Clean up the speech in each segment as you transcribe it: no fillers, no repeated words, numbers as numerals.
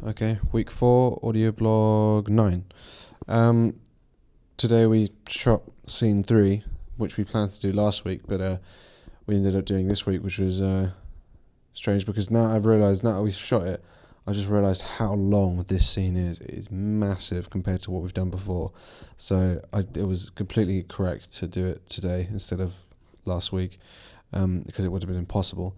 Okay, week 4, audio blog 9. Um, Today we shot scene 3, which we planned to do last week, but we ended up doing this week, which was strange because now I've realised, now that we've shot it, I just realised how long this scene is. It is massive compared to what we've done before. So it was completely correct to do it today instead of last week, because it would have been impossible.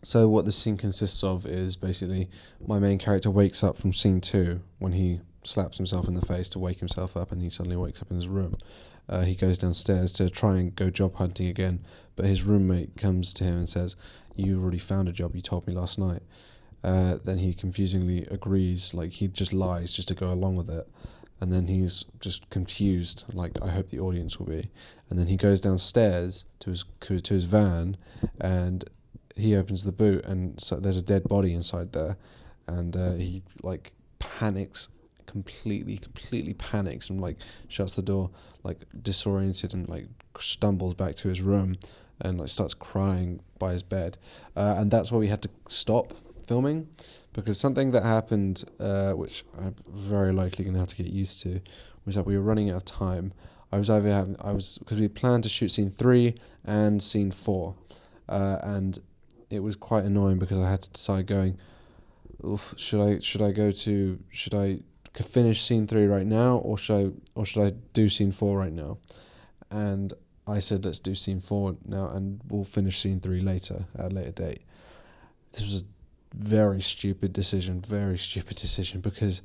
So what the scene consists of is basically my main character wakes up from scene 2 when he slaps himself in the face to wake himself up, and he suddenly wakes up in his room. He goes downstairs to try and go job hunting again, but his roommate comes to him and says, "You already found a job, you told me last night." Then he confusingly agrees, like he just lies just to go along with it. And then he's just confused, like I hope the audience will be. And then he goes downstairs to his van, and he opens the boot, and so there's a dead body inside there, and he like panics, completely panics, and like shuts the door, like disoriented, and like stumbles back to his room, and like starts crying by his bed, and that's why we had to stop filming, because something that happened, which I'm very likely going to have to get used to, was that we were running out of time. Because we planned to shoot scene 3 and scene 4, and it was quite annoying because I had to decide should I finish scene 3 right now, or should I do scene 4 right now? And I said, let's do scene 4 now, and we'll finish scene 3 later, at a later date. This was a very stupid decision, because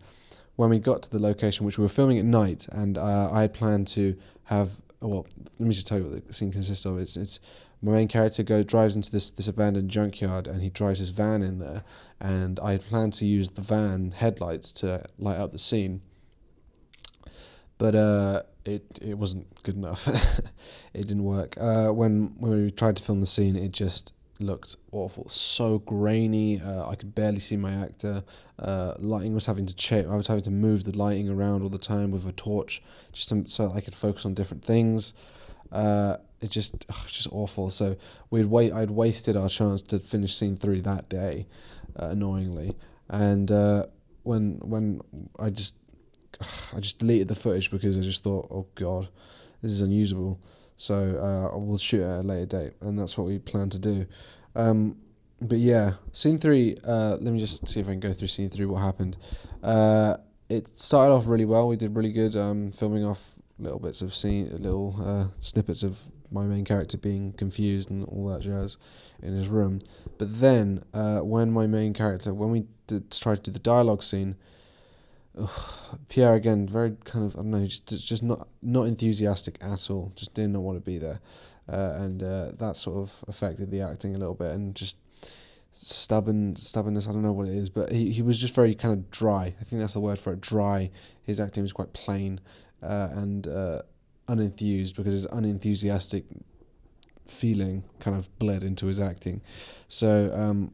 when we got to the location, which we were filming at night, and I had planned to have, well, let me just tell you what the scene consists of. It's my main character drives into this abandoned junkyard, and he drives his van in there, and I had planned to use the van headlights to light up the scene, but it wasn't good enough. It didn't work. When we tried to film the scene, it just looked awful, so grainy. I could barely see my actor. Lighting was having to change. I was having to move the lighting around all the time with a torch, so I could focus on different things. It was just awful. So I'd wasted our chance to finish scene 3 that day, annoyingly. And when I just deleted the footage because I just thought, oh god, this is unusable. So we'll shoot it at a later date, and that's what we plan to do. But yeah, scene 3. Let me just see if I can go through scene 3. What happened? It started off really well. We did really good, filming off little bits of snippets of my main character being confused and all that jazz in his room. But then, when we tried to do the dialogue scene, Pierre again, very kind of, I don't know, just not enthusiastic at all. Just did not want to be there, and that sort of affected the acting a little bit, and just stubbornness. I don't know what it is, but he was just very kind of dry. I think that's the word for it. Dry. His acting was quite plain, and unenthused, because his unenthusiastic feeling kind of bled into his acting. So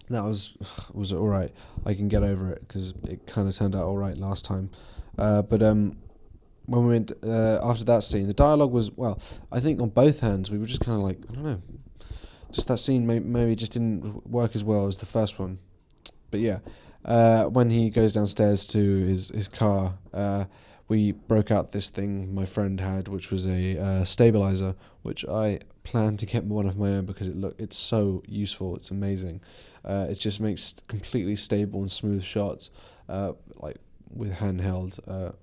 that was all right. I can get over it because it kind of turned out all right last time. But when we went after that scene, the dialogue was, well, I think on both hands we were just kind of like, I don't know, just that scene maybe just didn't work as well as the first one. But yeah, when he goes downstairs to his car, we broke out this thing my friend had, which was a stabilizer, which I plan to get one of my own because it's so useful. It's amazing. It just makes completely stable and smooth shots, like with handheld.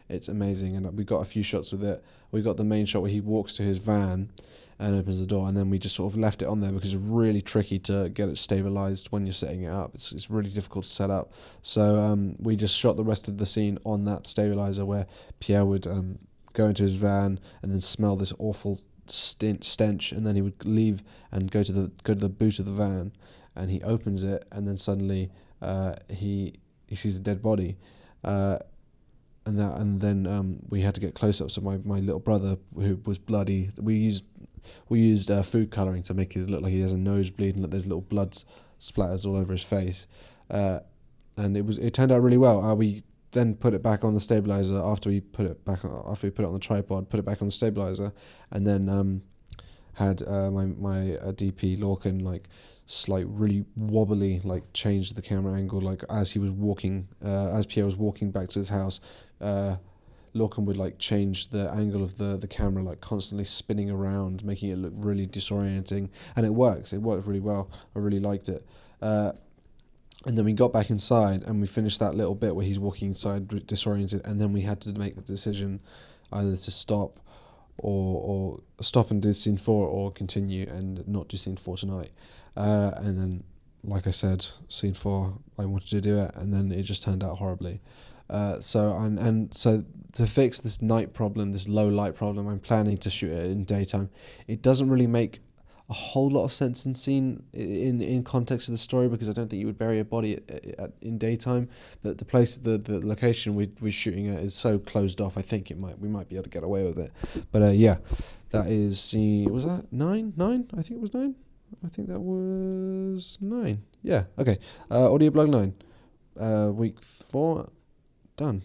It's amazing, and we got a few shots with it. We got the main shot where he walks to his van and opens the door, and then we just sort of left it on there because it's really tricky to get it stabilized when you're setting it up. It's really difficult to set up. So we just shot the rest of the scene on that stabilizer, where Pierre would go into his van and then smell this awful stench, and then he would leave and go to the boot of the van, and he opens it, and then suddenly he sees a dead body. And then we had to get close-ups of my little brother, who was bloody. We used food colouring to make it look like he has a nosebleed, and there's little blood splatters all over his face. And it turned out really well. We then put it back on the stabilizer after we put it on the tripod, put it back on the stabilizer, and then had my DP Lorcan like really wobbly, like change the camera angle, like as he was walking, as Pierre was walking back to his house. Lorcan would like change the angle of the camera, like constantly spinning around, making it look really disorienting, and it works. It worked really well. I really liked it. And then we got back inside and we finished that little bit where he's walking inside disoriented, and then we had to make the decision either to stop or stop and do scene 4 or continue and not do scene 4 tonight. And then, like I said, scene 4, I wanted to do it, and then it just turned out horribly. So to fix this night problem, this low light problem, I'm planning to shoot it in daytime. It doesn't really make a whole lot of sense in context of the story, because I don't think you would bury a body in daytime. But the location we're shooting at is so closed off. I think we might be able to get away with it. But yeah, that is was that 9? I think it was 9. I think that was 9. Yeah. Okay. Audioblog 9. Week 4 done.